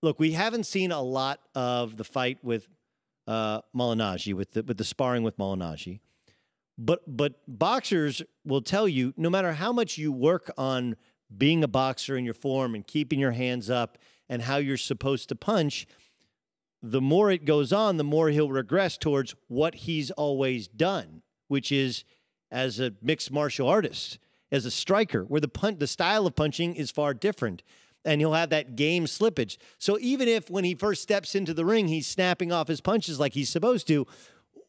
look, we haven't seen a lot of the fight with Malignaggi, with the sparring with Malignaggi. But boxers will tell you, no matter how much you work on being a boxer in your form and keeping your hands up and how you're supposed to punch, the more it goes on, the more he'll regress towards what he's always done, which is as a mixed martial artist, as a striker, where the style of punching is far different. And he'll have that game slippage. So even if when he first steps into the ring, he's snapping off his punches like he's supposed to,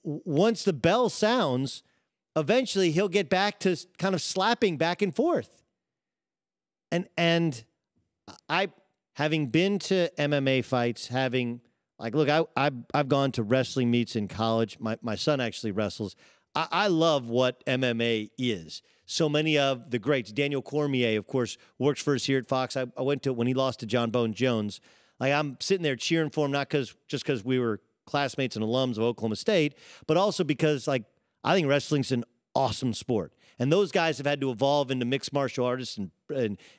once the bell sounds, eventually he'll get back to kind of slapping back and forth. And I, having been to MMA fights, I've gone to wrestling meets in college. My son actually wrestles. I love what MMA is. So many of the greats, Daniel Cormier, of course, works for us here at Fox. I went to when he lost to Jon Jones. I'm sitting there cheering for him, not just because we were classmates and alums of Oklahoma State, but also because I think wrestling's an awesome sport. And those guys have had to evolve into mixed martial artists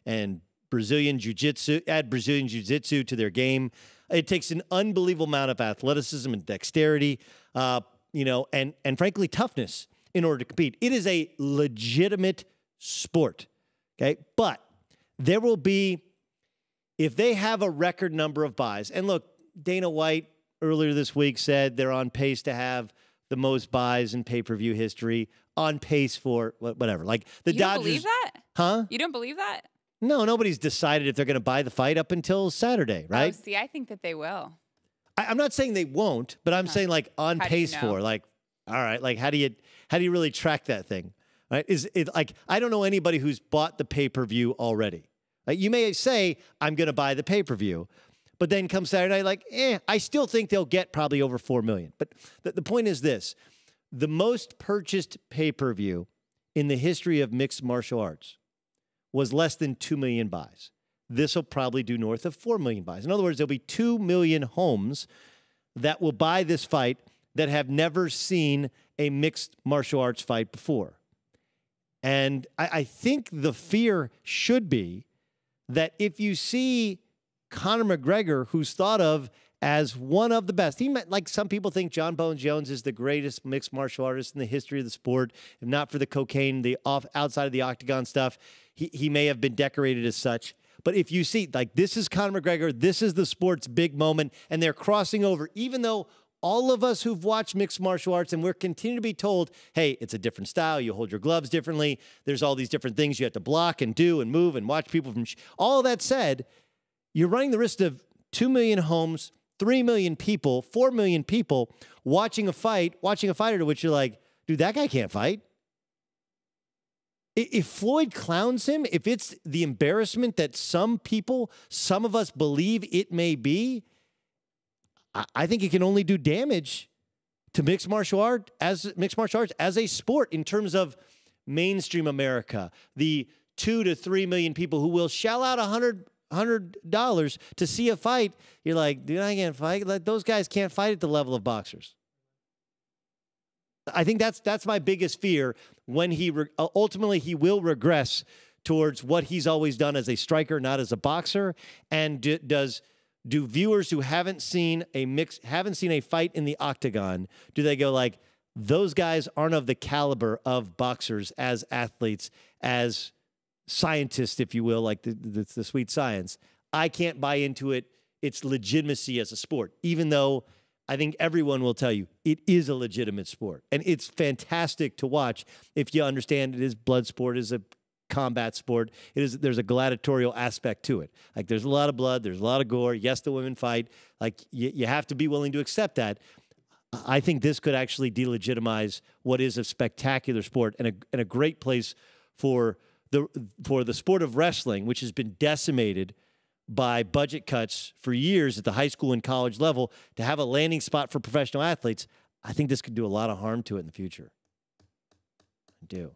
and Brazilian jiu-jitsu, add Brazilian jiu-jitsu to their game. It takes an unbelievable amount of athleticism and dexterity, and frankly, toughness in order to compete. It is a legitimate sport, okay? But there will be, if they have a record number of buys, and look, Dana White earlier this week said they're on pace to have the most buys in pay-per-view history, on pace for whatever. Like the Dodgers. You don't believe that? Huh? You don't believe that? No, nobody's decided if they're going to buy the fight up until Saturday, right? Oh, see, I think that they will. I'm not saying they won't, but I'm saying on pace for, all right, how do you really track that thing? Right? Is it I don't know anybody who's bought the pay-per-view already. You may say, I'm going to buy the pay-per-view, but then come Saturday night, I still think they'll get probably over 4 million. But the point is this, the most purchased pay-per-view in the history of mixed martial arts was less than 2 million buys. This will probably do north of 4 million buys. In other words, there'll be 2 million homes that will buy this fight that have never seen a mixed martial arts fight before. And I think the fear should be that if you see Conor McGregor, who's thought of as one of the best, some people think Jon Jones is the greatest mixed martial artist in the history of the sport. If not for the cocaine, the outside of the octagon stuff, he may have been decorated as such. But if you see, this is Conor McGregor, this is the sport's big moment, and they're crossing over, even though all of us who've watched mixed martial arts, and we're continuing to be told, hey, it's a different style, you hold your gloves differently, there's all these different things you have to block and do and move and watch people from... All that said, you're running the risk of 2 million homes, 3 million people, 4 million people watching a fighter to which you're like, dude, that guy can't fight. If Floyd clowns him, if it's the embarrassment that some of us believe it may be, I think it can only do damage to mixed martial arts as a sport in terms of mainstream America. The 2 to 3 million people who will shell out $100 to see a fight. You're like, dude, I can't fight. Those guys can't fight at the level of boxers. I think that's my biggest fear when ultimately he will regress towards what he's always done as a striker, not as a boxer. And do viewers who haven't seen a fight in the octagon, do they go those guys aren't of the caliber of boxers as athletes, as scientists, if you will, the sweet science? I can't buy into its legitimacy as a sport, even though I think everyone will tell you it is a legitimate sport. And it's fantastic to watch if you understand it is blood sport, it is a combat sport. There's a gladiatorial aspect to it. There's a lot of blood, there's a lot of gore. Yes, the women fight. You have to be willing to accept that. I think this could actually delegitimize what is a spectacular sport and a great place for the sport of wrestling, which has been decimated by budget cuts for years at the high school and college level, to have a landing spot for professional athletes. I think this could do a lot of harm to it in the future. I do.